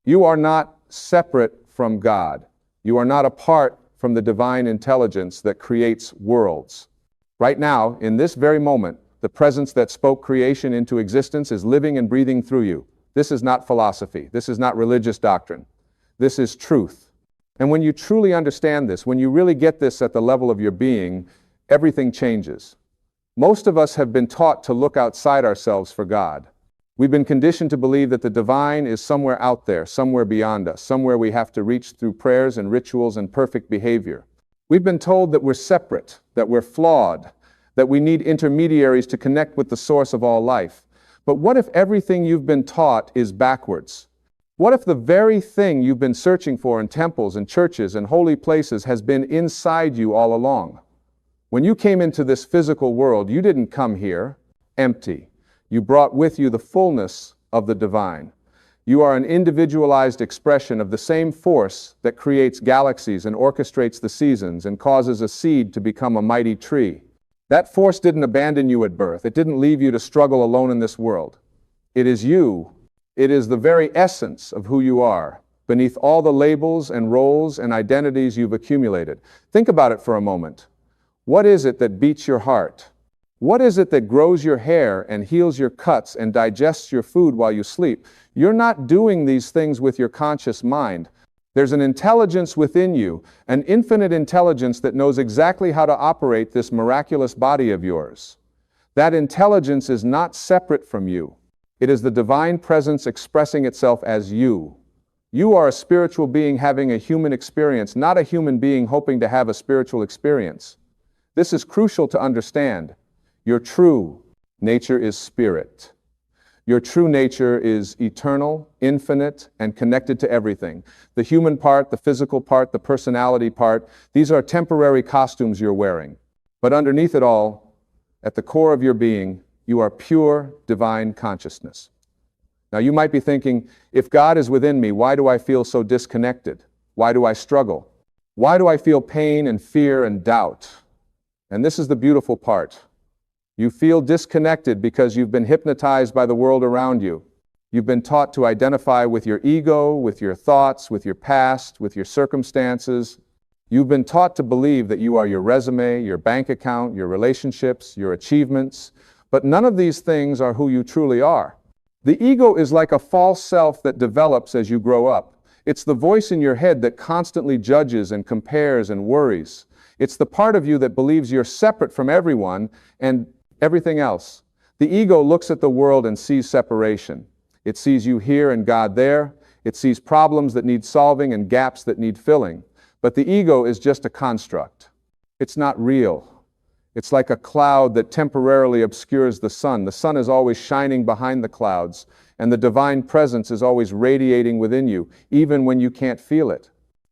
You are not separate from God. You are not apart from the divine intelligence that creates worlds. Right now, in this very moment, the presence that spoke creation into existence is living and breathing through you. This is not philosophy. This is not religious doctrine. This is truth. And when you truly understand this, when you really get this at the level of your being, everything changes. Most of us have been taught to look outside ourselves for God. We've been conditioned to believe that the divine is somewhere out there, somewhere beyond us, somewhere we have to reach through prayers and rituals and perfect behavior. We've been told that we're separate, that we're flawed, that we need intermediaries to connect with the source of all life. But what if everything you've been taught is backwards? What if the very thing you've been searching for in temples and churches and holy places has been inside you all along? When you came into this physical world, you didn't come here empty. You brought with you the fullness of the divine. You are an individualized expression of the same force that creates galaxies and orchestrates the seasons and causes a seed to become a mighty tree. That force didn't abandon you at birth. It didn't leave you to struggle alone in this world. It is you. It is the very essence of who you are, beneath all the labels and roles and identities you've accumulated. Think about it for a moment. What is it that beats your heart? What is it that grows your hair and heals your cuts and digests your food while you sleep? You're not doing these things with your conscious mind. There's an intelligence within you, an infinite intelligence that knows exactly how to operate this miraculous body of yours. That intelligence is not separate from you. It is the divine presence expressing itself as you. You are a spiritual being having a human experience, not a human being hoping to have a spiritual experience. This is crucial to understand. Your true nature is spirit. Your true nature is eternal, infinite, and connected to everything. The human part, the physical part, the personality part, these are temporary costumes you're wearing. But underneath it all, at the core of your being, you are pure divine consciousness. Now you might be thinking, if God is within me, why do I feel so disconnected? Why do I struggle? Why do I feel pain and fear and doubt? And this is the beautiful part. You feel disconnected because you've been hypnotized by the world around you. You've been taught to identify with your ego, with your thoughts, with your past, with your circumstances. You've been taught to believe that you are your resume, your bank account, your relationships, your achievements. But none of these things are who you truly are. The ego is like a false self that develops as you grow up. It's the voice in your head that constantly judges and compares and worries. It's the part of you that believes you're separate from everyone and everything else. The ego looks at the world and sees separation. It sees you here and God there. It sees problems that need solving and gaps that need filling. But the ego is just a construct. It's not real. It's like a cloud that temporarily obscures the sun. The sun is always shining behind the clouds, and the divine presence is always radiating within you, even when you can't feel it.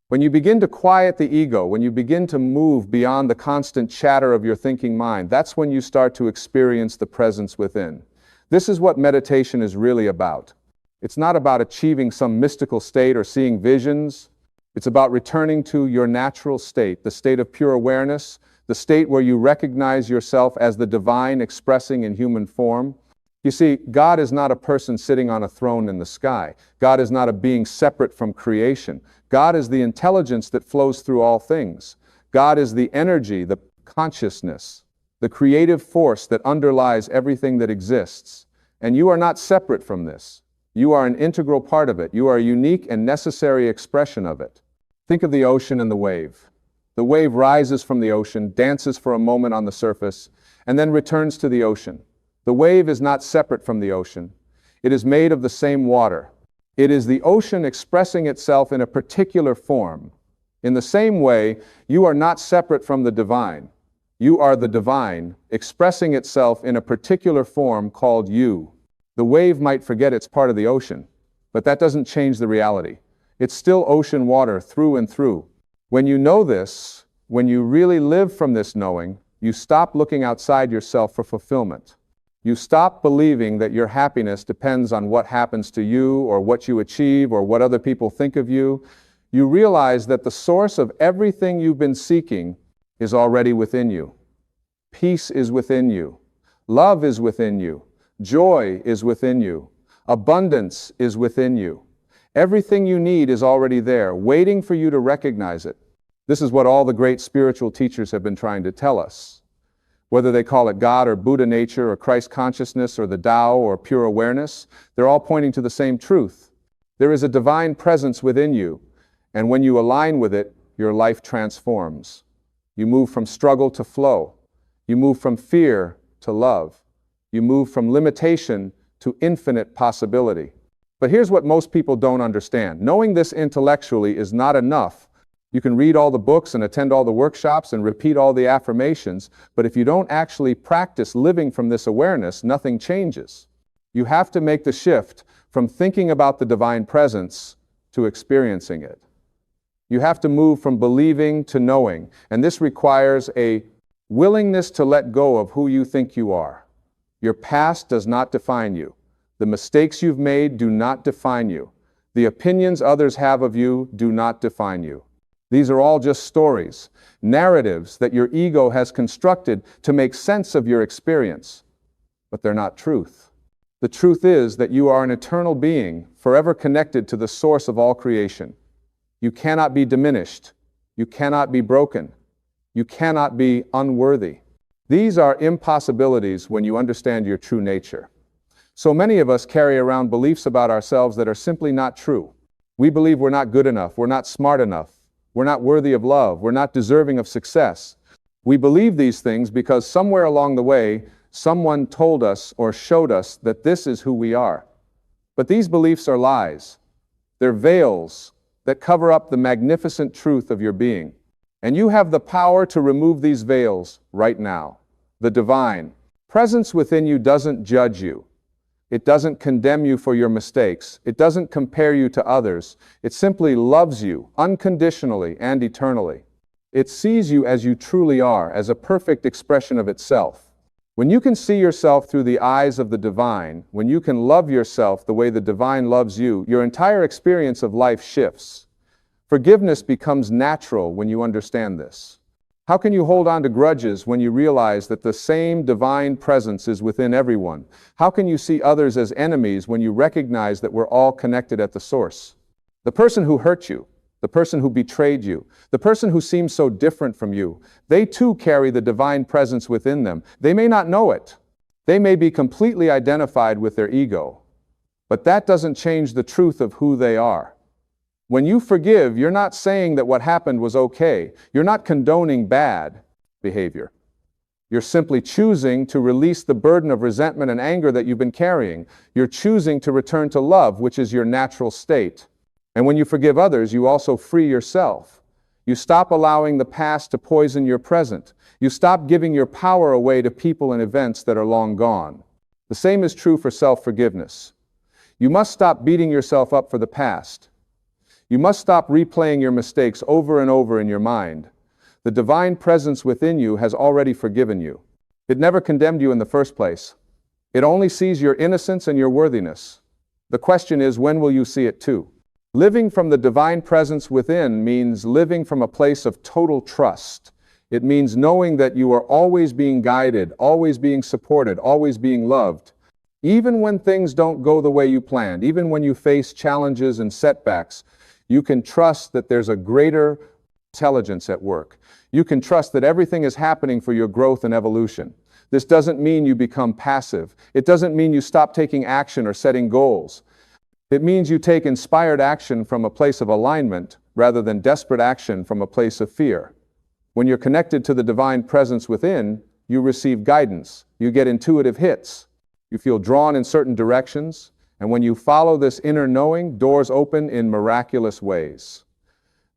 When you begin to quiet the ego, when you begin to move beyond the constant chatter of your thinking mind, that's when you start to experience the presence within. This is what meditation is really about. It's not about achieving some mystical state or seeing visions. It's about returning to your natural state, the state of pure awareness, the state where you recognize yourself as the divine expressing in human form. You see, God is not a person sitting on a throne in the sky. God is not a being separate from creation. God is the intelligence that flows through all things. God is the energy, the consciousness, the creative force that underlies everything that exists. And you are not separate from this. You are an integral part of it. You are a unique and necessary expression of it. Think of the ocean and the wave. The wave rises from the ocean, dances for a moment on the surface, and then returns to the ocean. The wave is not separate from the ocean. It is made of the same water. It is the ocean expressing itself in a particular form. In the same way, you are not separate from the divine. You are the divine, expressing itself in a particular form called you. The wave might forget it's part of the ocean, but that doesn't change the reality. It's still ocean water through and through. When you know this, when you really live from this knowing, you stop looking outside yourself for fulfillment. You stop believing that your happiness depends on what happens to you or what you achieve or what other people think of you. You realize that the source of everything you've been seeking is already within you. Peace is within you. Love is within you. Joy is within you. Abundance is within you. Everything you need is already there, waiting for you to recognize it. This is what all the great spiritual teachers have been trying to tell us. Whether they call it God or Buddha nature or Christ consciousness or the Tao or pure awareness, they're all pointing to the same truth. There is a divine presence within you, and when you align with it, your life transforms. You move from struggle to flow. You move from fear to love. You move from limitation to infinite possibility. But here's what most people don't understand. Knowing this intellectually is not enough. You can read all the books and attend all the workshops and repeat all the affirmations, but if you don't actually practice living from this awareness, nothing changes. You have to make the shift from thinking about the divine presence to experiencing it. You have to move from believing to knowing, and this requires a willingness to let go of who you think you are. Your past does not define you. The mistakes you've made do not define you. The opinions others have of you do not define you. These are all just stories, narratives that your ego has constructed to make sense of your experience, but they're not truth. The truth is that you are an eternal being, forever connected to the source of all creation. You cannot be diminished. You cannot be broken. You cannot be unworthy. These are impossibilities when you understand your true nature. So many of us carry around beliefs about ourselves that are simply not true. We believe we're not good enough, we're not smart enough, we're not worthy of love, we're not deserving of success. We believe these things because somewhere along the way, someone told us or showed us that this is who we are. But these beliefs are lies. They're veils that cover up the magnificent truth of your being. And you have the power to remove these veils right now. The divine presence within you doesn't judge you. It doesn't condemn you for your mistakes. It doesn't compare you to others. It simply loves you unconditionally and eternally. It sees you as you truly are, as a perfect expression of itself. When you can see yourself through the eyes of the divine, when you can love yourself the way the divine loves you, your entire experience of life shifts. Forgiveness becomes natural when you understand this. How can you hold on to grudges when you realize that the same divine presence is within everyone? How can you see others as enemies when you recognize that we're all connected at the source? The person who hurt you, the person who betrayed you, the person who seems so different from you, they too carry the divine presence within them. They may not know it. They may be completely identified with their ego. But that doesn't change the truth of who they are. When you forgive, you're not saying that what happened was okay. You're not condoning bad behavior. You're simply choosing to release the burden of resentment and anger that you've been carrying. You're choosing to return to love, which is your natural state. And when you forgive others, you also free yourself. You stop allowing the past to poison your present. You stop giving your power away to people and events that are long gone. The same is true for self-forgiveness. You must stop beating yourself up for the past. You must stop replaying your mistakes over and over in your mind. The divine presence within you has already forgiven you. It never condemned you in the first place. It only sees your innocence and your worthiness. The question is, when will you see it too? Living from the divine presence within means living from a place of total trust. It means knowing that you are always being guided, always being supported, always being loved. Even when things don't go the way you planned, even when you face challenges and setbacks, you can trust that there's a greater intelligence at work. You can trust that everything is happening for your growth and evolution. This doesn't mean you become passive. It doesn't mean you stop taking action or setting goals. It means you take inspired action from a place of alignment rather than desperate action from a place of fear. When you're connected to the divine presence within, you receive guidance. You get intuitive hits. You feel drawn in certain directions. And when you follow this inner knowing, doors open in miraculous ways.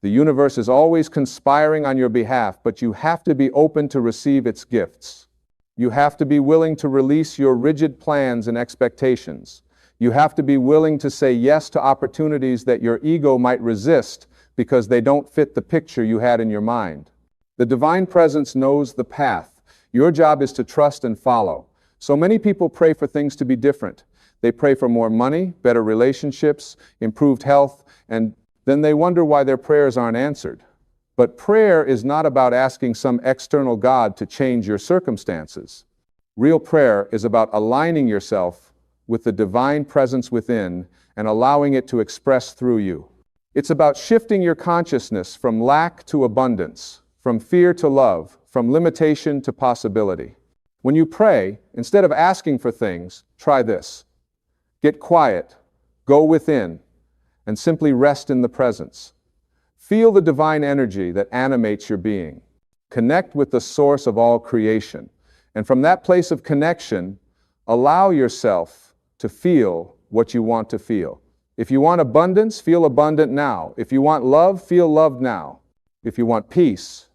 The universe is always conspiring on your behalf, but you have to be open to receive its gifts. You have to be willing to release your rigid plans and expectations. You have to be willing to say yes to opportunities that your ego might resist because they don't fit the picture you had in your mind. The divine presence knows the path. Your job is to trust and follow. So many people pray for things to be different. They pray for more money, better relationships, improved health, and then they wonder why their prayers aren't answered. But prayer is not about asking some external God to change your circumstances. Real prayer is about aligning yourself with the divine presence within and allowing it to express through you. It's about shifting your consciousness from lack to abundance, from fear to love, from limitation to possibility. When you pray, instead of asking for things, try this. Get quiet, go within, and simply rest in the presence. Feel the divine energy that animates your being. Connect with the source of all creation. And from that place of connection, allow yourself to feel what you want to feel. If you want abundance, feel abundant now. If you want love, feel loved now. If you want peace,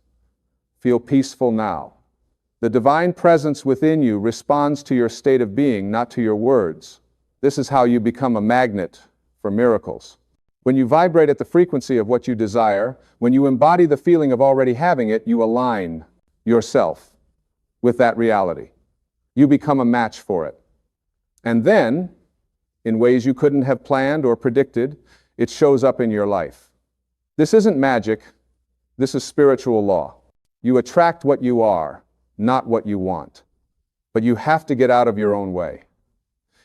feel peaceful now. The divine presence within you responds to your state of being, not to your words. This is how you become a magnet for miracles. When you vibrate at the frequency of what you desire, when you embody the feeling of already having it, you align yourself with that reality. You become a match for it. And then, in ways you couldn't have planned or predicted, it shows up in your life. This isn't magic. This is spiritual law. You attract what you are, not what you want. But you have to get out of your own way.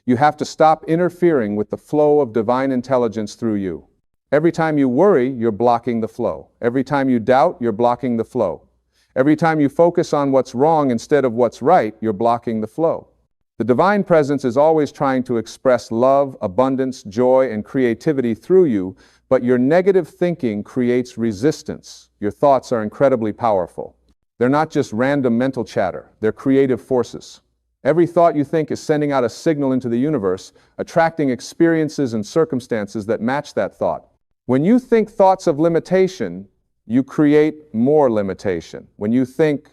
You have to stop interfering with the flow of divine intelligence through you. Every time you worry, you're blocking the flow. Every time you doubt, you're blocking the flow. Every time you focus on what's wrong instead of what's right, you're blocking the flow. The divine presence is always trying to express love, abundance, joy, and creativity through you, but your negative thinking creates resistance. Your thoughts are incredibly powerful. They're not just random mental chatter, they're creative forces. Every thought you think is sending out a signal into the universe, attracting experiences and circumstances that match that thought. When you think thoughts of limitation, you create more limitation. When you think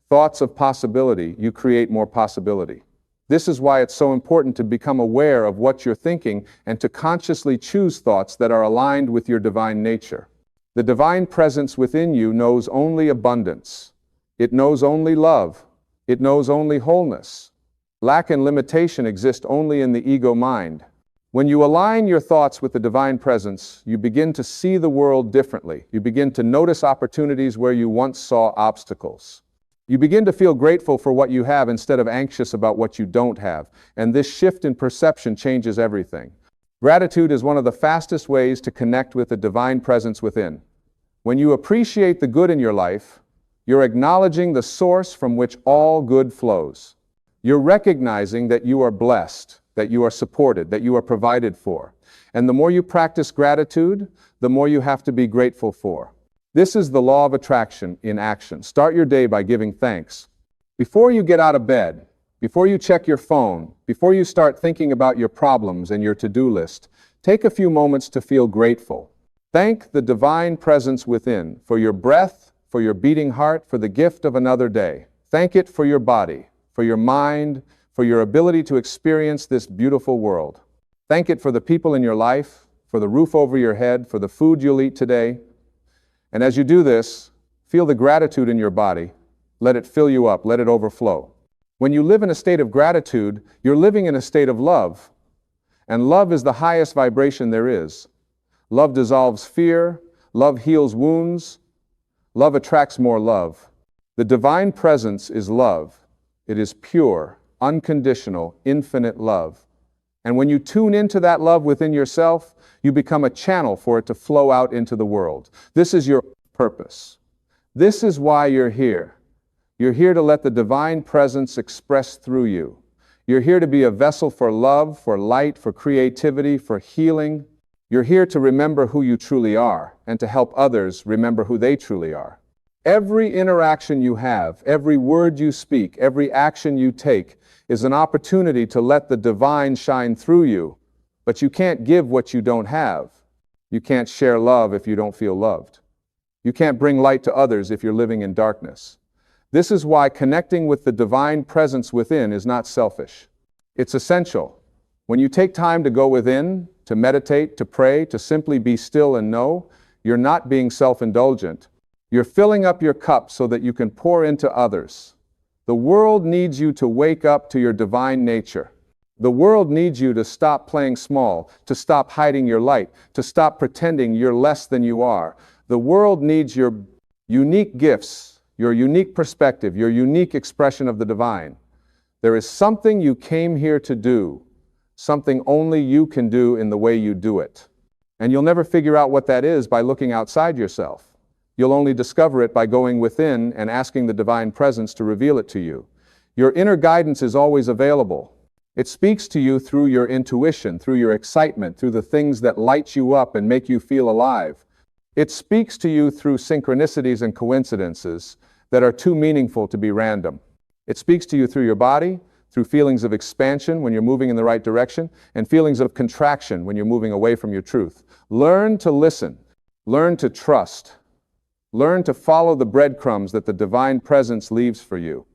thoughts of possibility, you create more possibility. This is why it's so important to become aware of what you're thinking and to consciously choose thoughts that are aligned with your divine nature. The divine presence within you knows only abundance. It knows only love. It knows only wholeness. Lack and limitation exist only in the ego mind. When you align your thoughts with the divine presence, you begin to see the world differently. You begin to notice opportunities where you once saw obstacles. You begin to feel grateful for what you have instead of anxious about what you don't have. And this shift in perception changes everything. Gratitude is one of the fastest ways to connect with the divine presence within. When you appreciate the good in your life, you're acknowledging the source from which all good flows. You're recognizing that you are blessed, that you are supported, that you are provided for. And the more you practice gratitude, the more you have to be grateful for. This is the law of attraction in action. Start your day by giving thanks. Before you get out of bed, before you check your phone, before you start thinking about your problems and your to-do list, take a few moments to feel grateful. Thank the divine presence within for your breath, for your beating heart, for the gift of another day. Thank it for your body, for your mind, for your ability to experience this beautiful world. Thank it for the people in your life, for the roof over your head, for the food you'll eat today. And as you do this, feel the gratitude in your body. Let it fill you up, let it overflow. When you live in a state of gratitude, you're living in a state of love. And love is the highest vibration there is. Love dissolves fear, love heals wounds, love attracts more love. The divine presence is love. It is pure, unconditional, infinite love. And when you tune into that love within yourself, you become a channel for it to flow out into the world. This is your purpose. This is why you're here. You're here to let the divine presence express through you. You're here to be a vessel for love, for light, for creativity, for healing. You're here to remember who you truly are and to help others remember who they truly are. Every interaction you have, every word you speak, every action you take is an opportunity to let the divine shine through you. But you can't give what you don't have. You can't share love if you don't feel loved. You can't bring light to others if you're living in darkness. This is why connecting with the divine presence within is not selfish. It's essential. When you take time to go within, to meditate, to pray, to simply be still and know, you're not being self-indulgent. You're filling up your cup so that you can pour into others. The world needs you to wake up to your divine nature. The world needs you to stop playing small, to stop hiding your light, to stop pretending you're less than you are. The world needs your unique gifts, your unique perspective, your unique expression of the divine. There is something you came here to do. something only you can do in the way you do it. And you'll never figure out what that is by looking outside yourself. You'll only discover it by going within and asking the divine presence to reveal it to you. Your inner guidance is always available. It speaks to you through your intuition, through your excitement, through the things that light you up and make you feel alive. It speaks to you through synchronicities and coincidences that are too meaningful to be random. It speaks to you through your body, through feelings of expansion when you're moving in the right direction, and feelings of contraction when you're moving away from your truth. Learn to listen. Learn to trust. Learn to follow the breadcrumbs that the divine presence leaves for you.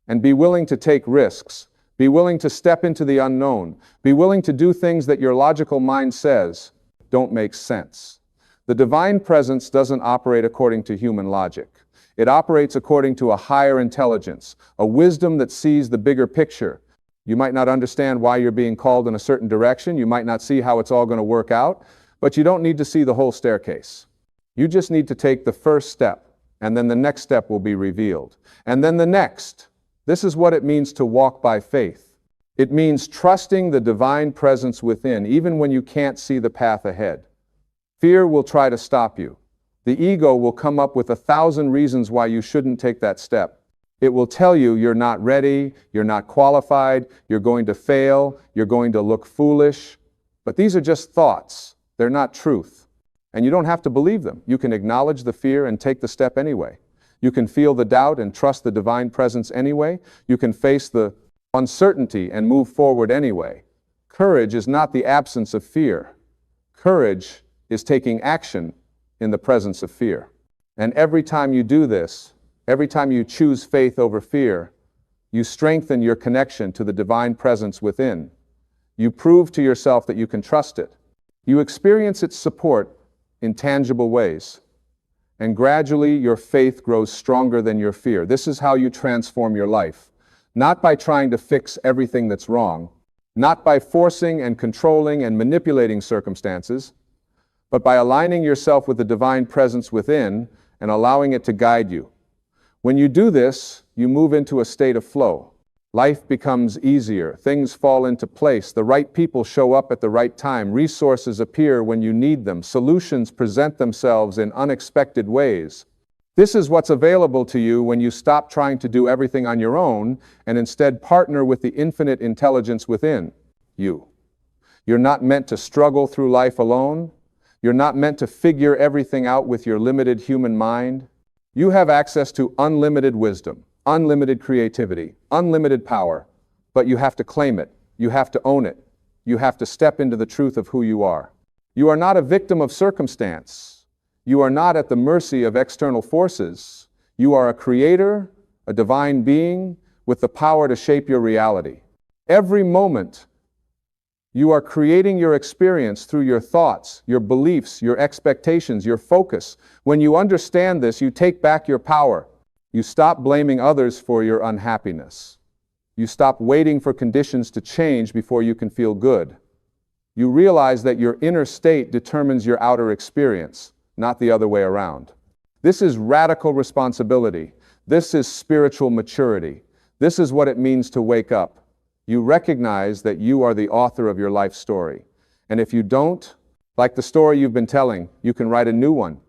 And be willing to take risks. Be willing to step into the unknown. Be willing to do things that your logical mind says don't make sense. The divine presence doesn't operate according to human logic. It operates according to a higher intelligence, a wisdom that sees the bigger picture. You might not understand why you're being called in a certain direction. You might not see how it's all going to work out, but you don't need to see the whole staircase. You just need to take the first step, and then the next step will be revealed. And then the next. This is what it means to walk by faith. It means trusting the divine presence within, even when you can't see the path ahead. Fear will try to stop you. The ego will come up with 1,000 reasons why you shouldn't take that step. It will tell you you're not ready, you're not qualified, you're going to fail, you're going to look foolish. But these are just thoughts. They're not truth. And you don't have to believe them. You can acknowledge the fear and take the step anyway. You can feel the doubt and trust the divine presence anyway. You can face the uncertainty and move forward anyway. Courage is not the absence of fear. Courage is taking action in the presence of fear. And every time you do this, every time you choose faith over fear, you strengthen your connection to the divine presence within. You prove to yourself that you can trust it. You experience its support in tangible ways. And gradually your faith grows stronger than your fear. This is how you transform your life. Not by trying to fix everything that's wrong, not by forcing and controlling and manipulating circumstances, but by aligning yourself with the divine presence within and allowing it to guide you. When you do this, you move into a state of flow. Life becomes easier, things fall into place, the right people show up at the right time, resources appear when you need them, solutions present themselves in unexpected ways. This is what's available to you when you stop trying to do everything on your own and instead partner with the infinite intelligence within you. You're not meant to struggle through life alone. You're not meant to figure everything out with your limited human mind. You have access to unlimited wisdom, unlimited creativity, unlimited power, but you have to claim it. You have to own it. You have to step into the truth of who you are. You are not a victim of circumstance. You are not at the mercy of external forces. You are a creator, a divine being with the power to shape your reality. Every moment, you are creating your experience through your thoughts, your beliefs, your expectations, your focus. When you understand this, you take back your power. You stop blaming others for your unhappiness. You stop waiting for conditions to change before you can feel good. You realize that your inner state determines your outer experience, not the other way around. This is radical responsibility. This is spiritual maturity. This is what it means to wake up. You recognize that you are the author of your life story. And if you don't, like the story you've been telling, you can write a new one.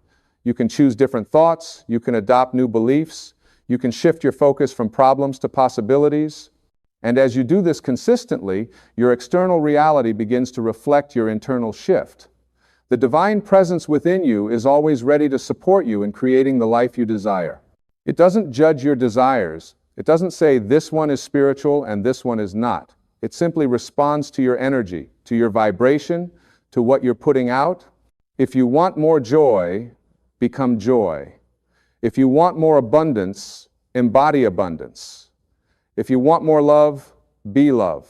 You can choose different thoughts. You can adopt new beliefs. You can shift your focus from problems to possibilities. And as you do this consistently, your external reality begins to reflect your internal shift. The divine presence within you is always ready to support you in creating the life you desire. It doesn't judge your desires. It doesn't say this one is spiritual and this one is not. It simply responds to your energy, to your vibration, to what you're putting out. If you want more joy, become joy. If you want more abundance, embody abundance. If you want more love, be love.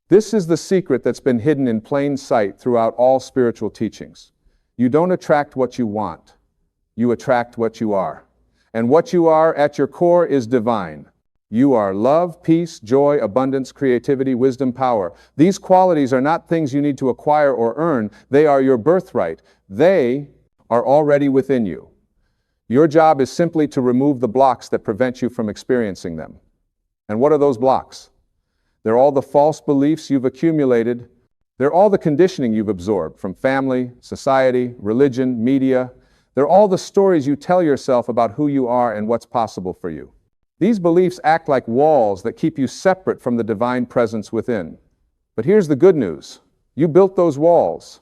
This is the secret that's been hidden in plain sight throughout all spiritual teachings. You don't attract what you want. You attract what you are. And what you are at your core is divine. You are love, peace, joy, abundance, creativity, wisdom, power. These qualities are not things you need to acquire or earn. They are your birthright. They are already within you. Your job is simply to remove the blocks that prevent you from experiencing them. And what are those blocks? They're all the false beliefs you've accumulated. They're all the conditioning you've absorbed from family, society, religion, media. They're all the stories you tell yourself about who you are and what's possible for you. These beliefs act like walls that keep you separate from the divine presence within. But here's the good news. You built those walls,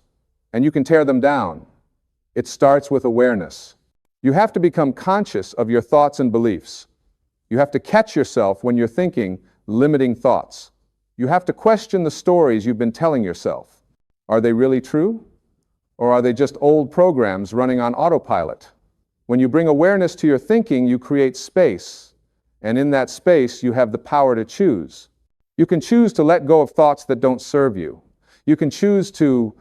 and you can tear them down. It starts with awareness. You have to become conscious of your thoughts and beliefs. You have to catch yourself when you're thinking limiting thoughts. You have to question the stories you've been telling yourself. Are they really true? Or are they just old programs running on autopilot? When you bring awareness to your thinking, you create space. And in that space, you have the power to choose. You can choose to let go of thoughts that don't serve you. You can choose to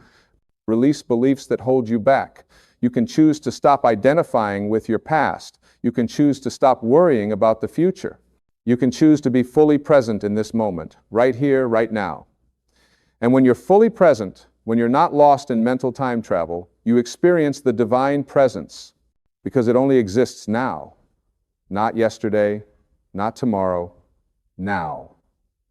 release beliefs that hold you back. You can choose to stop identifying with your past. You can choose to stop worrying about the future. You can choose to be fully present in this moment, right here, right now. And when you're fully present, when you're not lost in mental time travel, you experience the divine presence because it only exists now. Not yesterday, not tomorrow, now.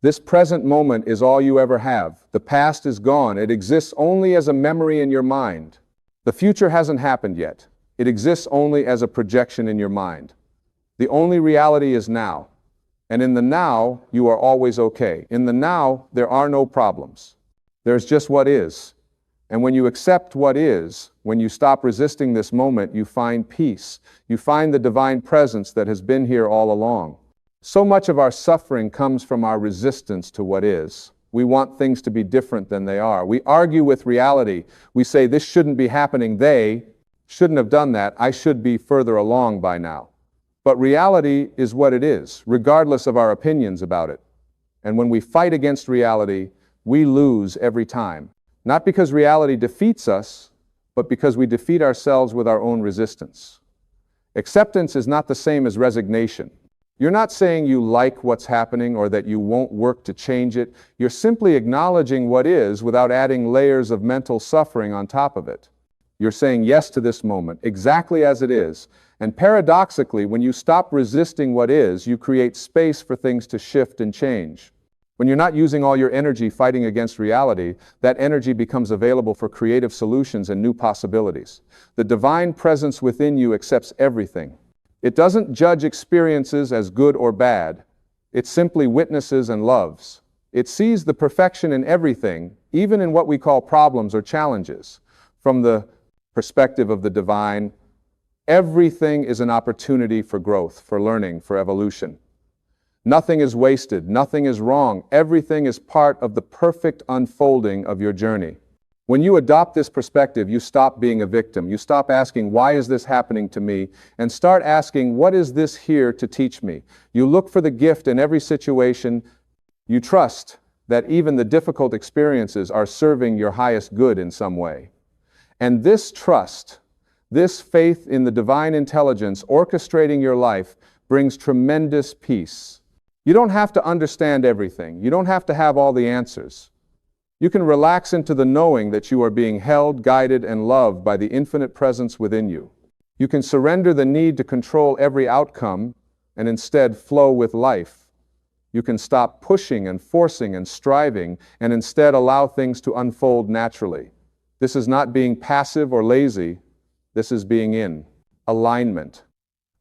This present moment is all you ever have. The past is gone. It exists only as a memory in your mind. The future hasn't happened yet. It exists only as a projection in your mind. The only reality is now. And in the now, you are always okay. In the now, there are no problems. There's just what is. And when you accept what is, when you stop resisting this moment, you find peace. You find the divine presence that has been here all along. So much of our suffering comes from our resistance to what is. We want things to be different than they are. We argue with reality. We say, this shouldn't be happening. They shouldn't have done that. I should be further along by now. But reality is what it is, regardless of our opinions about it. And when we fight against reality, we lose every time. Not because reality defeats us, but because we defeat ourselves with our own resistance. Acceptance is not the same as resignation. You're not saying you like what's happening or that you won't work to change it. You're simply acknowledging what is without adding layers of mental suffering on top of it. You're saying yes to this moment, exactly as it is. And paradoxically, when you stop resisting what is, you create space for things to shift and change. When you're not using all your energy fighting against reality, that energy becomes available for creative solutions and new possibilities. The divine presence within you accepts everything. It doesn't judge experiences as good or bad. It simply witnesses and loves. It sees the perfection in everything, even in what we call problems or challenges. From the perspective of the divine, everything is an opportunity for growth, for learning, for evolution. Nothing is wasted, nothing is wrong. Everything is part of the perfect unfolding of your journey. When you adopt this perspective, you stop being a victim. You stop asking, why is this happening to me? And start asking, what is this here to teach me? You look for the gift in every situation. You trust that even the difficult experiences are serving your highest good in some way. And this trust, this faith in the divine intelligence orchestrating your life brings tremendous peace. You don't have to understand everything. You don't have to have all the answers. You can relax into the knowing that you are being held, guided, and loved by the infinite presence within you. You can surrender the need to control every outcome and instead flow with life. You can stop pushing and forcing and striving and instead allow things to unfold naturally. This is not being passive or lazy. This is being in alignment.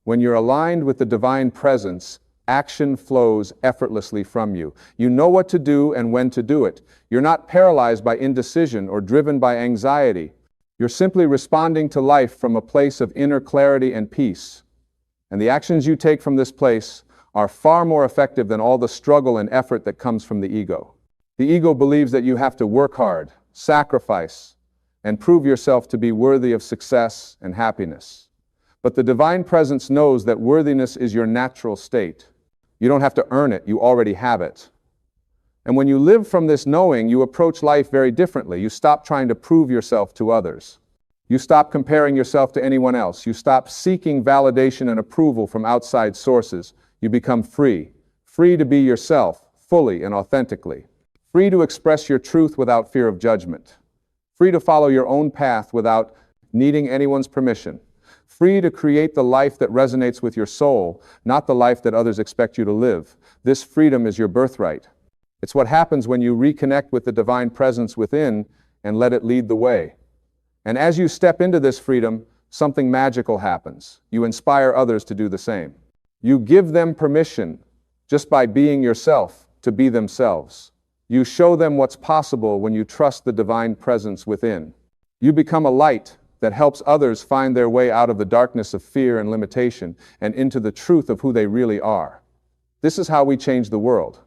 When you're aligned with the divine presence, action flows effortlessly from you. You know what to do and when to do it. You're not paralyzed by indecision or driven by anxiety. You're simply responding to life from a place of inner clarity and peace. And the actions you take from this place are far more effective than all the struggle and effort that comes from the ego. The ego believes that you have to work hard, sacrifice, and prove yourself to be worthy of success and happiness. But the divine presence knows that worthiness is your natural state. You don't have to earn it, you already have it. And when you live from this knowing, you approach life very differently. You stop trying to prove yourself to others. You stop comparing yourself to anyone else. You stop seeking validation and approval from outside sources. You become free. Free to be yourself, fully and authentically. Free to express your truth without fear of judgment. Free to follow your own path without needing anyone's permission. Free to create the life that resonates with your soul, not the life that others expect you to live. This freedom is your birthright. It's what happens when you reconnect with the divine presence within and let it lead the way. And as you step into this freedom, something magical happens. You inspire others to do the same. You give them permission, just by being yourself, to be themselves. You show them what's possible when you trust the divine presence within. You become a light that helps others find their way out of the darkness of fear and limitation and into the truth of who they really are. This is how we change the world.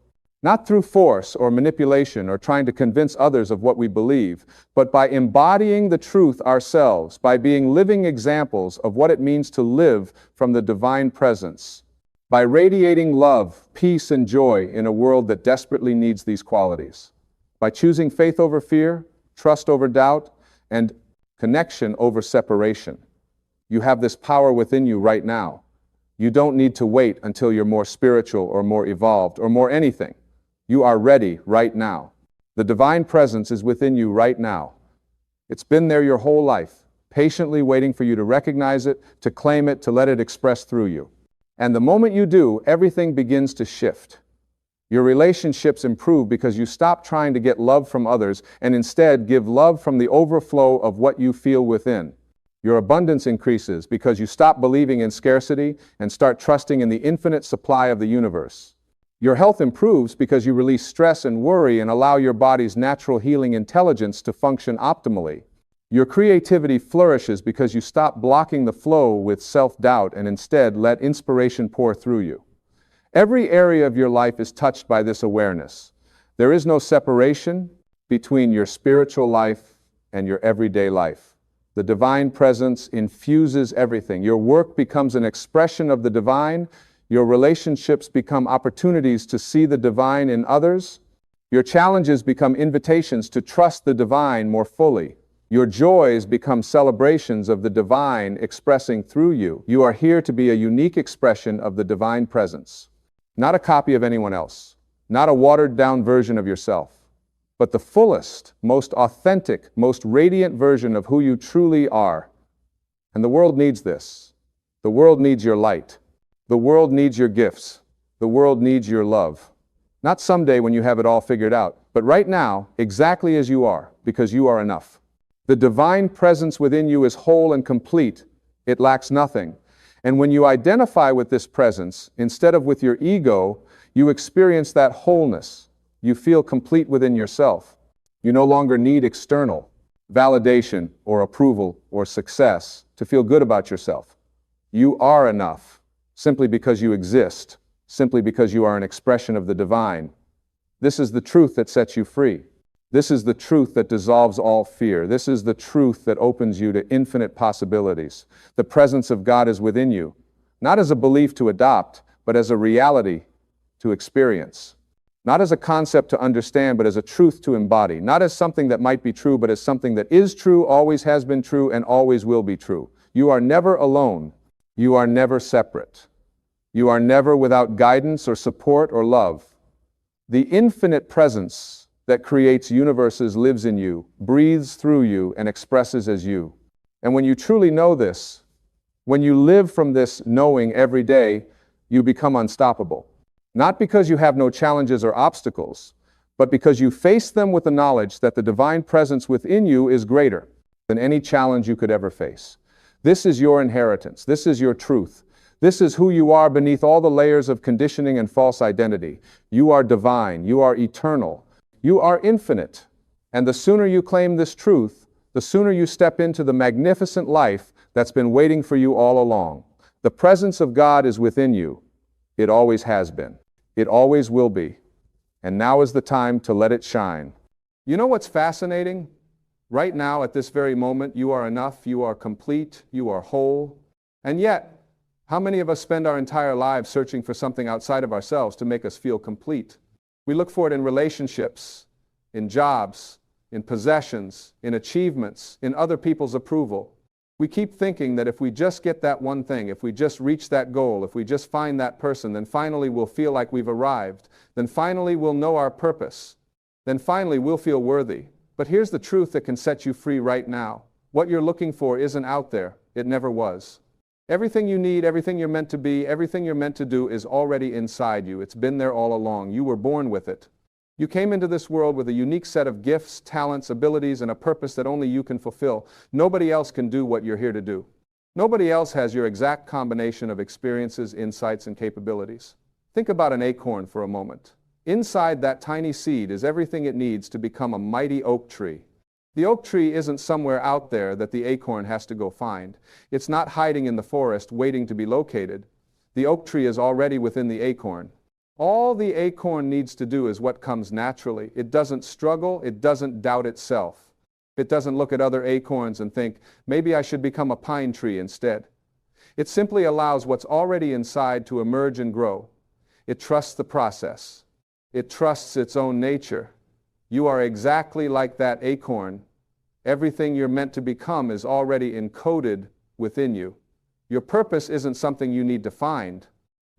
Not through force or manipulation or trying to convince others of what we believe, but by embodying the truth ourselves, by being living examples of what it means to live from the divine presence, by radiating love, peace, and joy in a world that desperately needs these qualities, by choosing faith over fear, trust over doubt, and connection over separation. You have this power within you right now. You don't need to wait until you're more spiritual or more evolved or more anything. You are ready right now. The divine presence is within you right now. It's been there your whole life, patiently waiting for you to recognize it, to claim it, to let it express through you. And the moment you do, everything begins to shift. Your relationships improve because you stop trying to get love from others and instead give love from the overflow of what you feel within. Your abundance increases because you stop believing in scarcity and start trusting in the infinite supply of the universe. Your health improves because you release stress and worry and allow your body's natural healing intelligence to function optimally. Your creativity flourishes because you stop blocking the flow with self-doubt and instead let inspiration pour through you. Every area of your life is touched by this awareness. There is no separation between your spiritual life and your everyday life. The divine presence infuses everything. Your work becomes an expression of the divine. Your relationships become opportunities to see the divine in others. Your challenges become invitations to trust the divine more fully. Your joys become celebrations of the divine expressing through you. You are here to be a unique expression of the divine presence. Not a copy of anyone else, not a watered-down version of yourself, but the fullest, most authentic, most radiant version of who you truly are. And the world needs this. The world needs your light. The world needs your gifts. The world needs your love. Not someday when you have it all figured out, but right now, exactly as you are, because you are enough. The divine presence within you is whole and complete. It lacks nothing. And when you identify with this presence, instead of with your ego, you experience that wholeness. You feel complete within yourself. You no longer need external validation or approval or success to feel good about yourself. You are enough, simply because you exist, simply because you are an expression of the divine. This is the truth that sets you free. This is the truth that dissolves all fear. This is the truth that opens you to infinite possibilities. The presence of God is within you, not as a belief to adopt, but as a reality to experience. Not as a concept to understand, but as a truth to embody. Not as something that might be true, but as something that is true, always has been true, and always will be true. You are never alone. You are never separate. You are never without guidance or support or love. The infinite presence that creates universes lives in you, breathes through you, and expresses as you. And when you truly know this, when you live from this knowing every day, you become unstoppable. Not because you have no challenges or obstacles, but because you face them with the knowledge that the divine presence within you is greater than any challenge you could ever face. This is your inheritance. This is your truth. This is who you are beneath all the layers of conditioning and false identity. You are divine. You are eternal. You are infinite. And the sooner you claim this truth, the sooner you step into the magnificent life that's been waiting for you all along. The presence of God is within you. It always has been. It always will be. And now is the time to let it shine. You know what's fascinating? Right now, at this very moment, you are enough, you are complete, you are whole. And yet, how many of us spend our entire lives searching for something outside of ourselves to make us feel complete? We look for it in relationships, in jobs, in possessions, in achievements, in other people's approval. We keep thinking that if we just get that one thing, if we just reach that goal, if we just find that person, then finally we'll feel like we've arrived. Then finally we'll know our purpose. Then finally we'll feel worthy. But here's the truth that can set you free right now. What you're looking for isn't out there. It never was. Everything you need, everything you're meant to be, everything you're meant to do is already inside you. It's been there all along. You were born with it. You came into this world with a unique set of gifts, talents, abilities, and a purpose that only you can fulfill. Nobody else can do what you're here to do. Nobody else has your exact combination of experiences, insights, and capabilities. Think about an acorn for a moment. Inside that tiny seed is everything it needs to become a mighty oak tree. The oak tree isn't somewhere out there that the acorn has to go find. It's not hiding in the forest waiting to be located. The oak tree is already within the acorn. All the acorn needs to do is what comes naturally. It doesn't struggle, it doesn't doubt itself. It doesn't look at other acorns and think, maybe I should become a pine tree instead. It simply allows what's already inside to emerge and grow. It trusts the process. It trusts its own nature. You are exactly like that acorn. Everything you're meant to become is already encoded within you. Your purpose isn't something you need to find.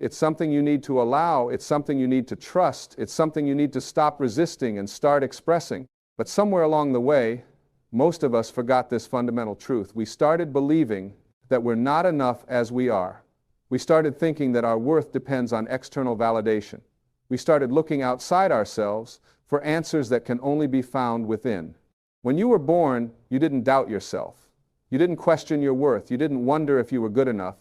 It's something you need to allow. It's something you need to trust. It's something you need to stop resisting and start expressing. But somewhere along the way, most of us forgot this fundamental truth. We started believing that we're not enough as we are. We started thinking that our worth depends on external validation. We started looking outside ourselves for answers that can only be found within. When you were born, you didn't doubt yourself. You didn't question your worth. You didn't wonder if you were good enough.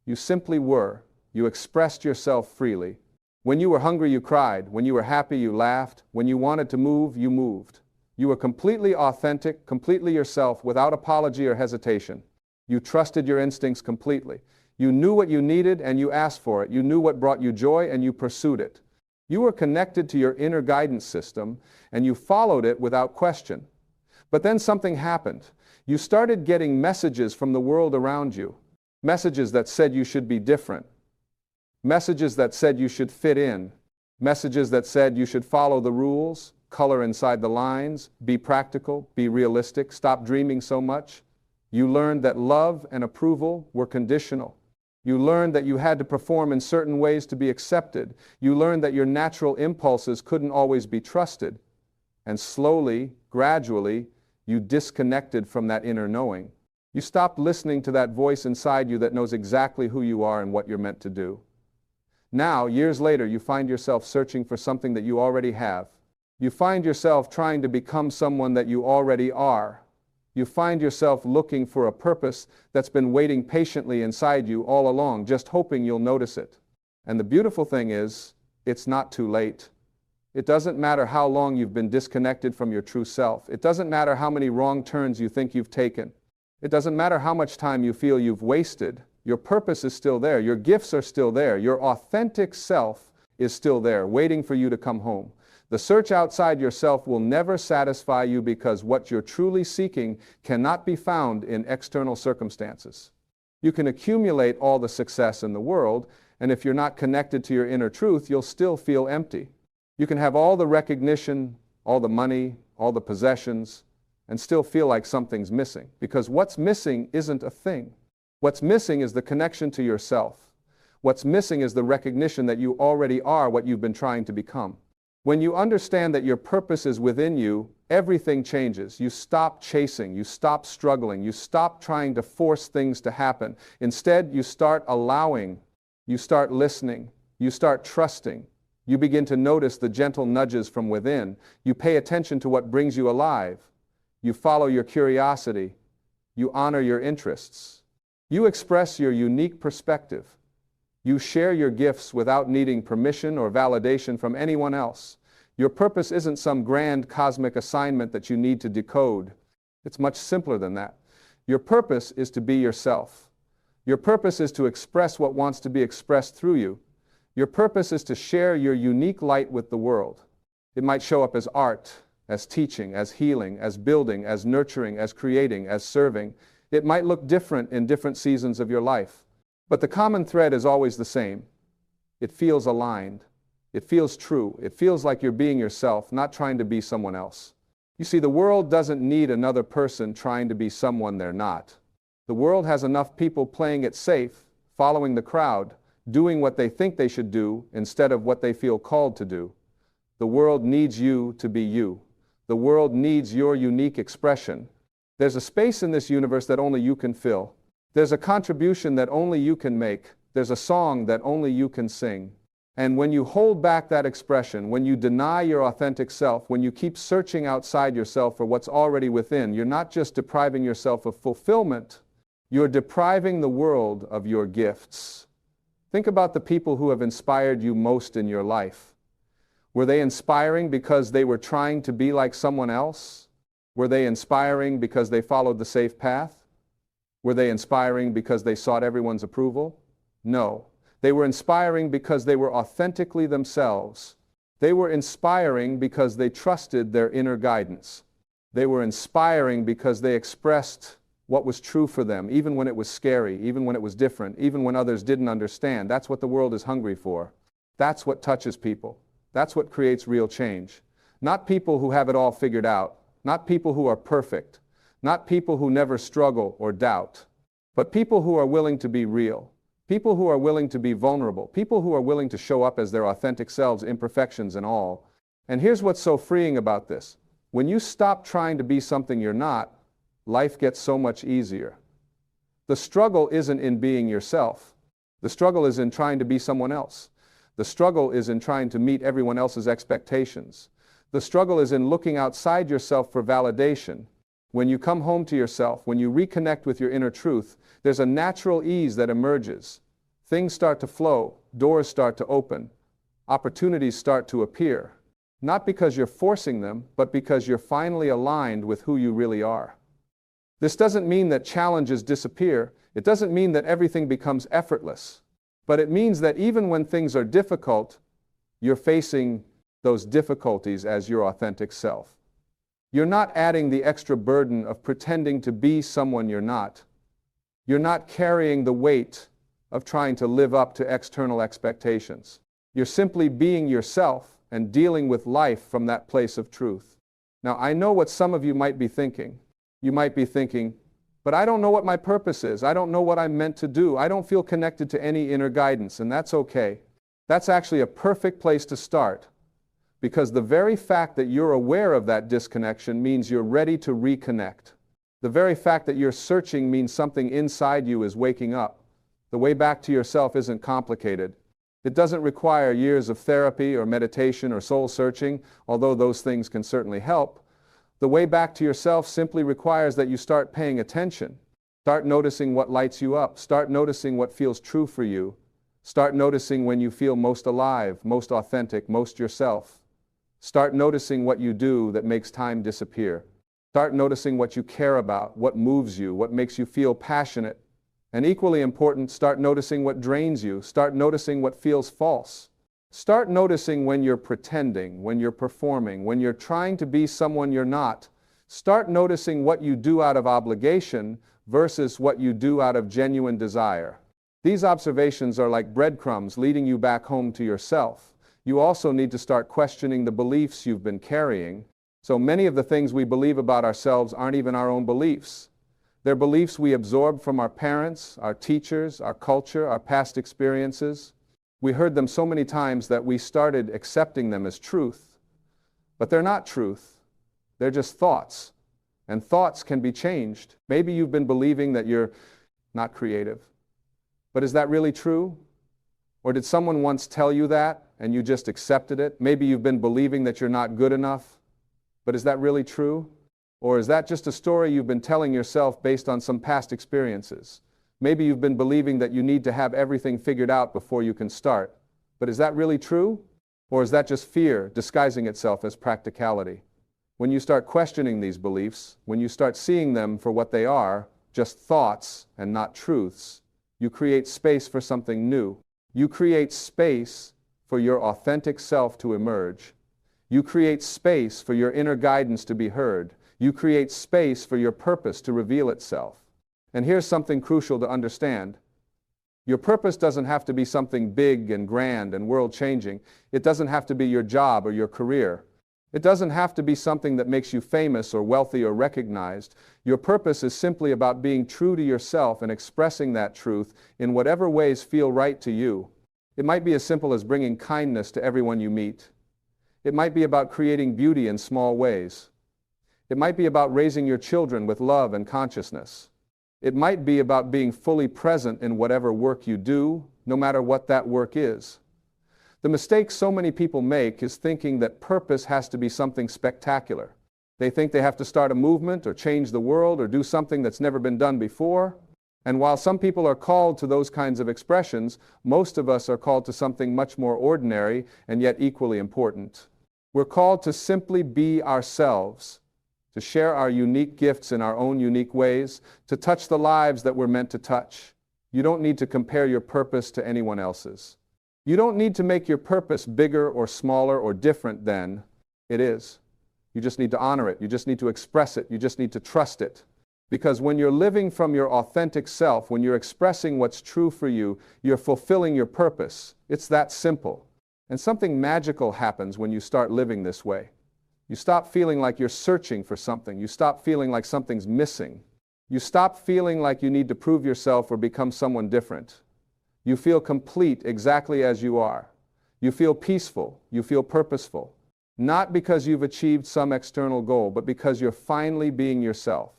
You simply were. You expressed yourself freely. When you were hungry, you cried. When you were happy, you laughed. When you wanted to move, you moved. You were completely authentic, completely yourself, without apology or hesitation. You trusted your instincts completely. You knew what you needed and you asked for it. You knew what brought you joy and you pursued it. You were connected to your inner guidance system and you followed it without question. But then something happened. You started getting messages from the world around you. Messages that said you should be different. Messages that said you should fit in. Messages that said you should follow the rules, color inside the lines, be practical, be realistic, stop dreaming so much. You learned that love and approval were conditional. You learned that you had to perform in certain ways to be accepted. You learned that your natural impulses couldn't always be trusted. And slowly, gradually, you disconnected from that inner knowing. You stopped listening to that voice inside you that knows exactly who you are and what you're meant to do. Now, years later, you find yourself searching for something that you already have. You find yourself trying to become someone that you already are. You find yourself looking for a purpose that's been waiting patiently inside you all along, just hoping you'll notice it. And the beautiful thing is, it's not too late. It doesn't matter how long you've been disconnected from your true self. It doesn't matter how many wrong turns you think you've taken. It doesn't matter how much time you feel you've wasted. Your purpose is still there. Your gifts are still there. Your authentic self is still there, waiting for you to come home. The search outside yourself will never satisfy you because what you're truly seeking cannot be found in external circumstances. You can accumulate all the success in the world, and if you're not connected to your inner truth, you'll still feel empty. You can have all the recognition, all the money, all the possessions, and still feel like something's missing. Because what's missing isn't a thing. What's missing is the connection to yourself. What's missing is the recognition that you already are what you've been trying to become. When you understand that your purpose is within you, everything changes. You stop chasing, you stop struggling, you stop trying to force things to happen. Instead, you start allowing, you start listening, you start trusting. You begin to notice the gentle nudges from within. You pay attention to what brings you alive. You follow your curiosity. You honor your interests. You express your unique perspective. You share your gifts without needing permission or validation from anyone else. Your purpose isn't some grand cosmic assignment that you need to decode. It's much simpler than that. Your purpose is to be yourself. Your purpose is to express what wants to be expressed through you. Your purpose is to share your unique light with the world. It might show up as art, as teaching, as healing, as building, as nurturing, as creating, as serving. It might look different in different seasons of your life. But the common thread is always the same. It feels aligned. It feels true. It feels like you're being yourself, not trying to be someone else. You see, the world doesn't need another person trying to be someone they're not. The world has enough people playing it safe, following the crowd, doing what they think they should do instead of what they feel called to do. The world needs you to be you. The world needs your unique expression. There's a space in this universe that only you can fill. There's a contribution that only you can make. There's a song that only you can sing. And when you hold back that expression, when you deny your authentic self, when you keep searching outside yourself for what's already within, you're not just depriving yourself of fulfillment, you're depriving the world of your gifts. Think about the people who have inspired you most in your life. Were they inspiring because they were trying to be like someone else? Were they inspiring because they followed the safe path? Were they inspiring because they sought everyone's approval? No. They were inspiring because they were authentically themselves. They were inspiring because they trusted their inner guidance. They were inspiring because they expressed what was true for them, even when it was scary, even when it was different, even when others didn't understand. That's what the world is hungry for. That's what touches people. That's what creates real change. Not people who have it all figured out, not people who are perfect, not people who never struggle or doubt, but people who are willing to be real. People who are willing to be vulnerable, people who are willing to show up as their authentic selves, imperfections and all. And here's what's so freeing about this. When you stop trying to be something you're not, life gets so much easier. The struggle isn't in being yourself. The struggle is in trying to be someone else. The struggle is in trying to meet everyone else's expectations. The struggle is in looking outside yourself for validation. When you come home to yourself, when you reconnect with your inner truth, there's a natural ease that emerges. Things start to flow, doors start to open, opportunities start to appear. Not because you're forcing them, but because you're finally aligned with who you really are. This doesn't mean that challenges disappear. It doesn't mean that everything becomes effortless. But it means that even when things are difficult, you're facing those difficulties as your authentic self. You're not adding the extra burden of pretending to be someone you're not. You're not carrying the weight of trying to live up to external expectations. You're simply being yourself and dealing with life from that place of truth. Now, I know what some of you might be thinking. You might be thinking, but I don't know what my purpose is. I don't know what I'm meant to do. I don't feel connected to any inner guidance, and that's okay. That's actually a perfect place to start. Because the very fact that you're aware of that disconnection means you're ready to reconnect. The very fact that you're searching means something inside you is waking up. The way back to yourself isn't complicated. It doesn't require years of therapy or meditation or soul searching, although those things can certainly help. The way back to yourself simply requires that you start paying attention. Start noticing what lights you up. Start noticing what feels true for you. Start noticing when you feel most alive, most authentic, most yourself. Start noticing what you do that makes time disappear. Start noticing what you care about, what moves you, what makes you feel passionate. And equally important, start noticing what drains you. Start noticing what feels false. Start noticing when you're pretending, when you're performing, when you're trying to be someone you're not. Start noticing what you do out of obligation versus what you do out of genuine desire. These observations are like breadcrumbs leading you back home to yourself. You also need to start questioning the beliefs you've been carrying. So many of the things we believe about ourselves aren't even our own beliefs. They're beliefs we absorbed from our parents, our teachers, our culture, our past experiences. We heard them so many times that we started accepting them as truth. But they're not truth. They're just thoughts. And thoughts can be changed. Maybe you've been believing that you're not creative. But is that really true? Or did someone once tell you that and you just accepted it? Maybe you've been believing that you're not good enough. But is that really true? Or is that just a story you've been telling yourself based on some past experiences? Maybe you've been believing that you need to have everything figured out before you can start. But is that really true? Or is that just fear disguising itself as practicality? When you start questioning these beliefs, when you start seeing them for what they are, just thoughts and not truths, you create space for something new. You create space for your authentic self to emerge. You create space for your inner guidance to be heard. You create space for your purpose to reveal itself. And here's something crucial to understand. Your purpose doesn't have to be something big and grand and world-changing. It doesn't have to be your job or your career. It doesn't have to be something that makes you famous or wealthy or recognized. Your purpose is simply about being true to yourself and expressing that truth in whatever ways feel right to you. It might be as simple as bringing kindness to everyone you meet. It might be about creating beauty in small ways. It might be about raising your children with love and consciousness. It might be about being fully present in whatever work you do, no matter what that work is. The mistake so many people make is thinking that purpose has to be something spectacular. They think they have to start a movement or change the world or do something that's never been done before. And while some people are called to those kinds of expressions, most of us are called to something much more ordinary and yet equally important. We're called to simply be ourselves, to share our unique gifts in our own unique ways, to touch the lives that we're meant to touch. You don't need to compare your purpose to anyone else's. You don't need to make your purpose bigger or smaller or different than it is. You just need to honor it. You just need to express it. You just need to trust it. Because when you're living from your authentic self, when you're expressing what's true for you, you're fulfilling your purpose. It's that simple. And something magical happens when you start living this way. You stop feeling like you're searching for something. You stop feeling like something's missing. You stop feeling like you need to prove yourself or become someone different. You feel complete exactly as you are. You feel peaceful. You feel purposeful. Not because you've achieved some external goal, but because you're finally being yourself.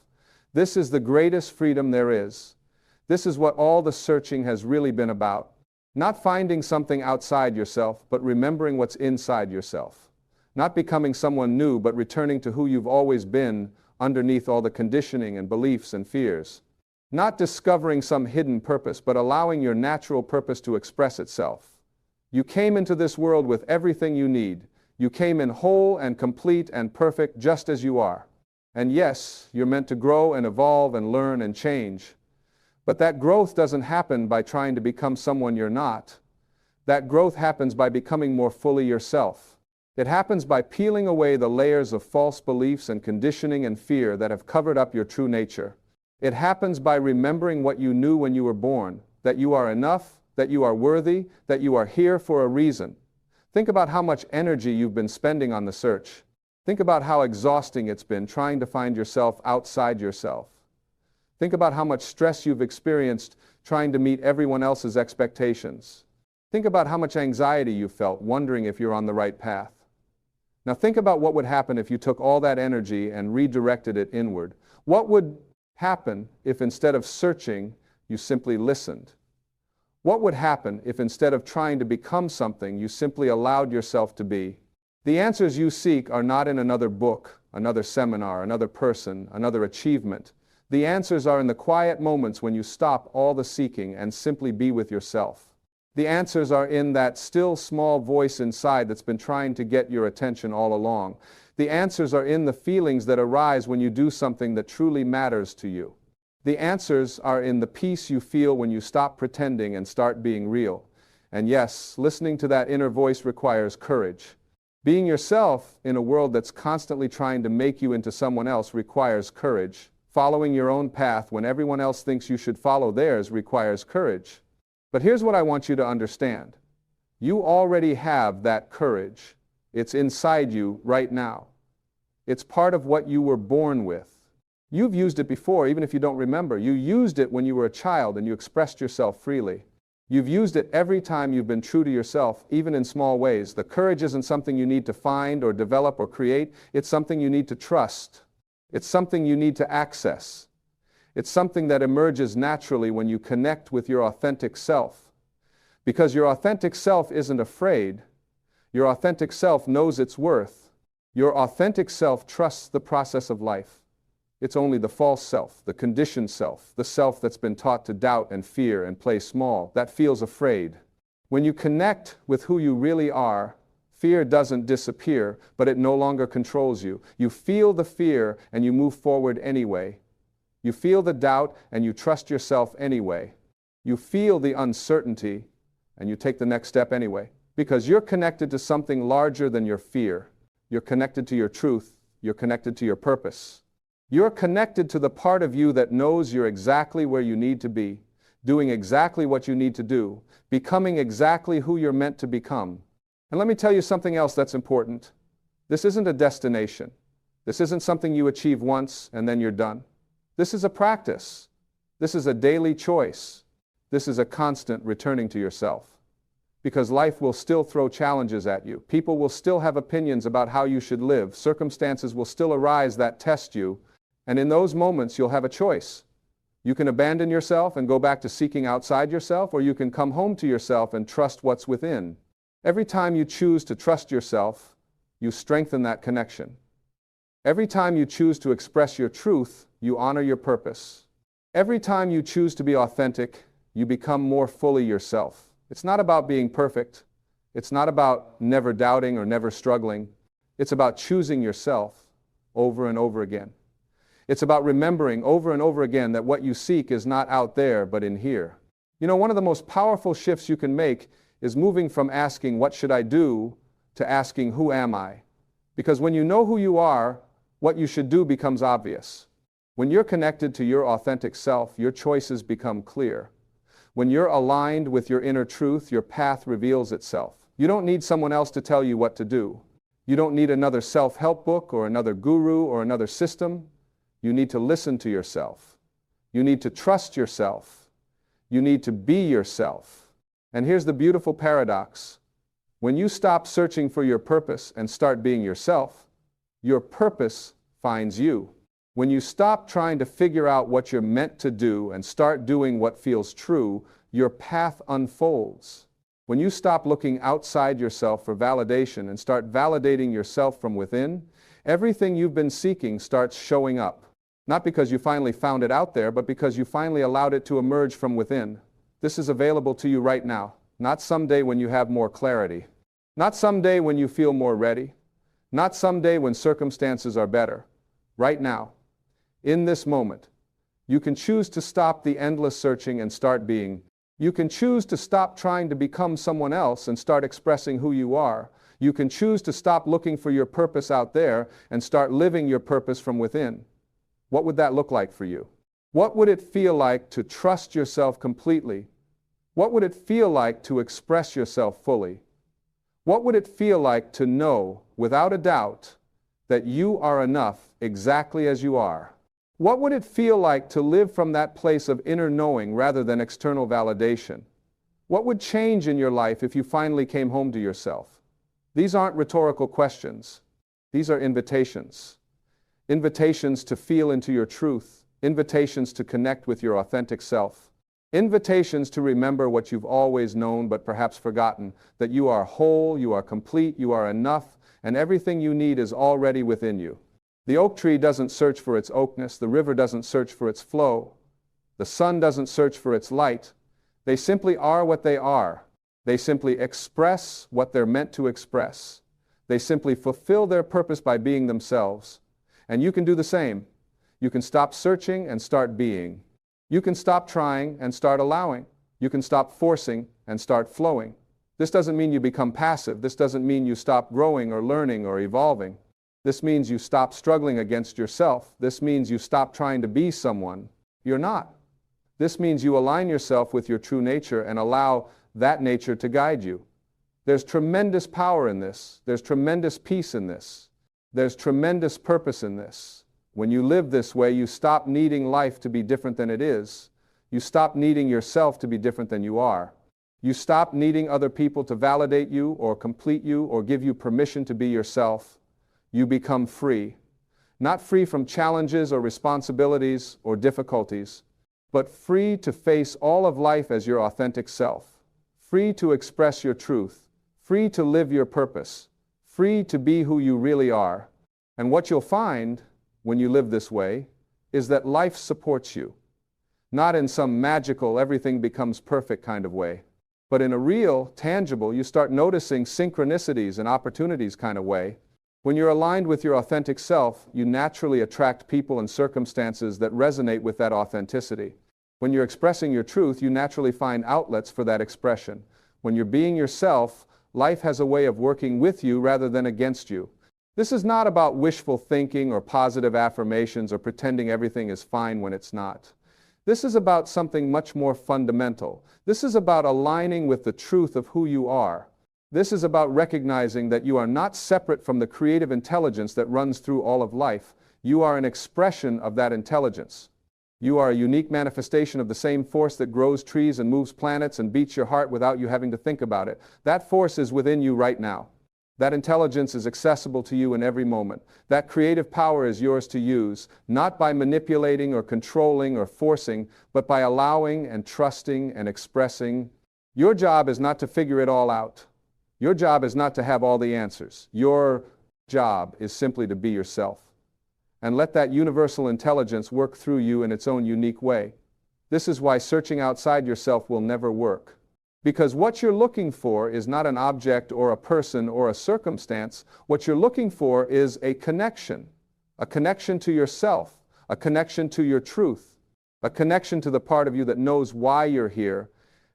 This is the greatest freedom there is. This is what all the searching has really been about. Not finding something outside yourself, but remembering what's inside yourself. Not becoming someone new, but returning to who you've always been underneath all the conditioning and beliefs and fears. Not discovering some hidden purpose, but allowing your natural purpose to express itself. You came into this world with everything you need. You came in whole and complete and perfect just as you are. And yes, you're meant to grow and evolve and learn and change. But that growth doesn't happen by trying to become someone you're not. That growth happens by becoming more fully yourself. It happens by peeling away the layers of false beliefs and conditioning and fear that have covered up your true nature. It happens by remembering what you knew when you were born, that you are enough, that you are worthy, that you are here for a reason. Think about how much energy you've been spending on the search. Think about how exhausting it's been trying to find yourself outside yourself. Think about how much stress you've experienced trying to meet everyone else's expectations. Think about how much anxiety you felt wondering if you're on the right path. Now think about what would happen if you took all that energy and redirected it inward. What would happen if instead of searching, you simply listened? What would happen if instead of trying to become something, you simply allowed yourself to be? The answers you seek are not in another book, another seminar, another person, another achievement. The answers are in the quiet moments when you stop all the seeking and simply be with yourself. The answers are in that still small voice inside that's been trying to get your attention all along. The answers are in the feelings that arise when you do something that truly matters to you. The answers are in the peace you feel when you stop pretending and start being real. And yes, listening to that inner voice requires courage. Being yourself in a world that's constantly trying to make you into someone else requires courage. Following your own path when everyone else thinks you should follow theirs requires courage. But here's what I want you to understand. You already have that courage. It's inside you right now. It's part of what you were born with. You've used it before, even if you don't remember. You used it when you were a child and you expressed yourself freely. You've used it every time you've been true to yourself, even in small ways. The courage isn't something you need to find or develop or create. It's something you need to trust. It's something you need to access. It's something that emerges naturally when you connect with your authentic self. Because your authentic self isn't afraid. Your authentic self knows its worth. Your authentic self trusts the process of life. It's only the false self, the conditioned self, the self that's been taught to doubt and fear and play small, that feels afraid. When you connect with who you really are, fear doesn't disappear, but it no longer controls you. You feel the fear and you move forward anyway. You feel the doubt and you trust yourself anyway. You feel the uncertainty and you take the next step anyway. Because you're connected to something larger than your fear. You're connected to your truth. You're connected to your purpose. You're connected to the part of you that knows you're exactly where you need to be, doing exactly what you need to do, becoming exactly who you're meant to become. And let me tell you something else that's important. This isn't a destination. This isn't something you achieve once and then you're done. This is a practice. This is a daily choice. This is a constant returning to yourself. Because life will still throw challenges at you. People will still have opinions about how you should live. Circumstances will still arise that test you. And in those moments, you'll have a choice. You can abandon yourself and go back to seeking outside yourself, or you can come home to yourself and trust what's within. Every time you choose to trust yourself, you strengthen that connection. Every time you choose to express your truth, you honor your purpose. Every time you choose to be authentic, you become more fully yourself. It's not about being perfect. It's not about never doubting or never struggling. It's about choosing yourself over and over again. It's about remembering over and over again that what you seek is not out there, but in here. You know, one of the most powerful shifts you can make is moving from asking, "What should I do?" to asking, "Who am I?" Because when you know who you are, what you should do becomes obvious. When you're connected to your authentic self, your choices become clear. When you're aligned with your inner truth, your path reveals itself. You don't need someone else to tell you what to do. You don't need another self-help book or another guru or another system. You need to listen to yourself. You need to trust yourself. You need to be yourself. And here's the beautiful paradox. When you stop searching for your purpose and start being yourself, your purpose finds you. When you stop trying to figure out what you're meant to do and start doing what feels true, your path unfolds. When you stop looking outside yourself for validation and start validating yourself from within, everything you've been seeking starts showing up. Not because you finally found it out there, but because you finally allowed it to emerge from within. This is available to you right now, not someday when you have more clarity, not someday when you feel more ready, not someday when circumstances are better. Right now, in this moment, you can choose to stop the endless searching and start being. You can choose to stop trying to become someone else and start expressing who you are. You can choose to stop looking for your purpose out there and start living your purpose from within. What would that look like for you? What would it feel like to trust yourself completely? What would it feel like to express yourself fully? What would it feel like to know, without a doubt, that you are enough exactly as you are? What would it feel like to live from that place of inner knowing rather than external validation? What would change in your life if you finally came home to yourself? These aren't rhetorical questions. These are invitations. Invitations to feel into your truth. Invitations to connect with your authentic self. Invitations to remember what you've always known but perhaps forgotten, that you are whole, you are complete, you are enough, and everything you need is already within you. The oak tree doesn't search for its oakness, the river doesn't search for its flow, the sun doesn't search for its light. They simply are what they are. They simply express what they're meant to express. They simply fulfill their purpose by being themselves. And you can do the same. You can stop searching and start being. You can stop trying and start allowing. You can stop forcing and start flowing. This doesn't mean you become passive. This doesn't mean you stop growing or learning or evolving. This means you stop struggling against yourself. This means you stop trying to be someone you're not. This means you align yourself with your true nature and allow that nature to guide you. There's tremendous power in this. There's tremendous peace in this. There's tremendous purpose in this. When you live this way, you stop needing life to be different than it is. You stop needing yourself to be different than you are. You stop needing other people to validate you or complete you or give you permission to be yourself. You become free. Not free from challenges or responsibilities or difficulties, but free to face all of life as your authentic self. Free to express your truth. Free to live your purpose. Free to be who you really are. And what you'll find when you live this way is that life supports you. Not in some magical, everything becomes perfect kind of way, but in a real, tangible, you start noticing synchronicities and opportunities kind of way. When you're aligned with your authentic self, you naturally attract people and circumstances that resonate with that authenticity. When you're expressing your truth, you naturally find outlets for that expression. When you're being yourself, life has a way of working with you rather than against you. This is not about wishful thinking or positive affirmations or pretending everything is fine when it's not. This is about something much more fundamental. This is about aligning with the truth of who you are. This is about recognizing that you are not separate from the creative intelligence that runs through all of life. You are an expression of that intelligence. You are a unique manifestation of the same force that grows trees and moves planets and beats your heart without you having to think about it. That force is within you right now. That intelligence is accessible to you in every moment. That creative power is yours to use, not by manipulating or controlling or forcing, but by allowing and trusting and expressing. Your job is not to figure it all out. Your job is not to have all the answers. Your job is simply to be yourself. And let that universal intelligence work through you in its own unique way. This is why searching outside yourself will never work. Because what you're looking for is not an object or a person or a circumstance. What you're looking for is a connection to yourself, a connection to your truth, a connection to the part of you that knows why you're here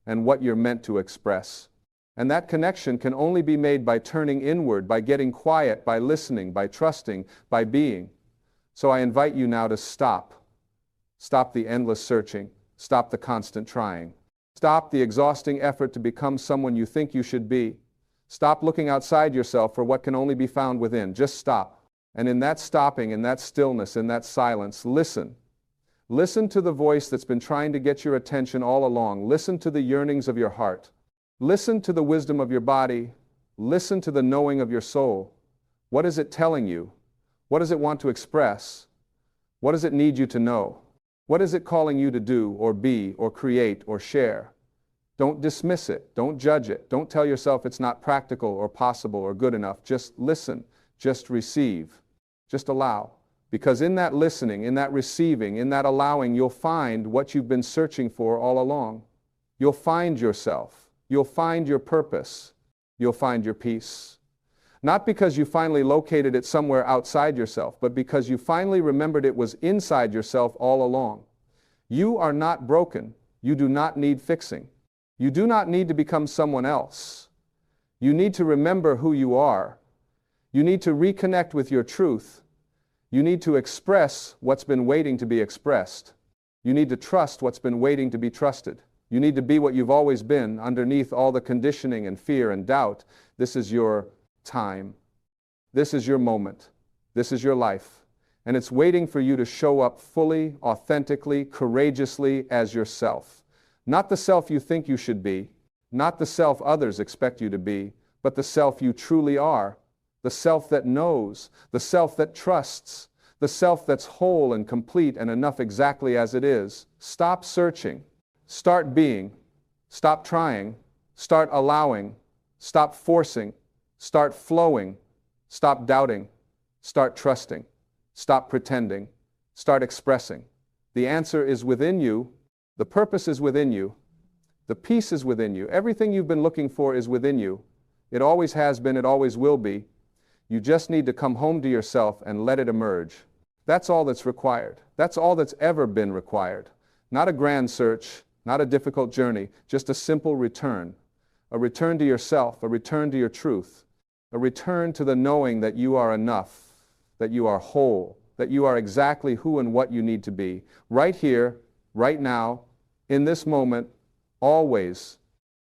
and what you're meant to express. And that connection can only be made by turning inward, by getting quiet, by listening, by trusting, by being. So I invite you now to stop. Stop the endless searching. Stop the constant trying. Stop the exhausting effort to become someone you think you should be. Stop looking outside yourself for what can only be found within. Just stop. And in that stopping, in that stillness, in that silence, listen. Listen to the voice that's been trying to get your attention all along. Listen to the yearnings of your heart. Listen to the wisdom of your body. Listen to the knowing of your soul. What is it telling you? What does it want to express? What does it need you to know? What is it calling you to do or be or create or share? Don't dismiss it. Don't judge it. Don't tell yourself it's not practical or possible or good enough. Just listen. Just receive. Just allow. Because in that listening, in that receiving, in that allowing, you'll find what you've been searching for all along. You'll find yourself. You'll find your purpose. You'll find your peace. Not because you finally located it somewhere outside yourself, but because you finally remembered it was inside yourself all along. You are not broken. You do not need fixing. You do not need to become someone else. You need to remember who you are. You need to reconnect with your truth. You need to express what's been waiting to be expressed. You need to trust what's been waiting to be trusted. You need to be what you've always been underneath all the conditioning and fear and doubt. This is your time. This is your moment. This is your life. And it's waiting for you to show up fully, authentically, courageously as yourself. Not the self you think you should be, not the self others expect you to be, but the self you truly are, the self that knows, the self that trusts, the self that's whole and complete and enough exactly as it is. Stop searching. Start being. Stop trying. Start allowing. Stop forcing. Start flowing. Stop doubting. Start trusting. Stop pretending. Start expressing. The answer is within you. The purpose is within you. The peace is within you. Everything you've been looking for is within you. It always has been. It always will be. You just need to come home to yourself and let it emerge. That's all that's required. That's all that's ever been required. Not a grand search, not a difficult journey, just a simple return. A return to yourself, a return to your truth. A return to the knowing that you are enough, that you are whole, that you are exactly who and what you need to be. Right here, right now, in this moment, always,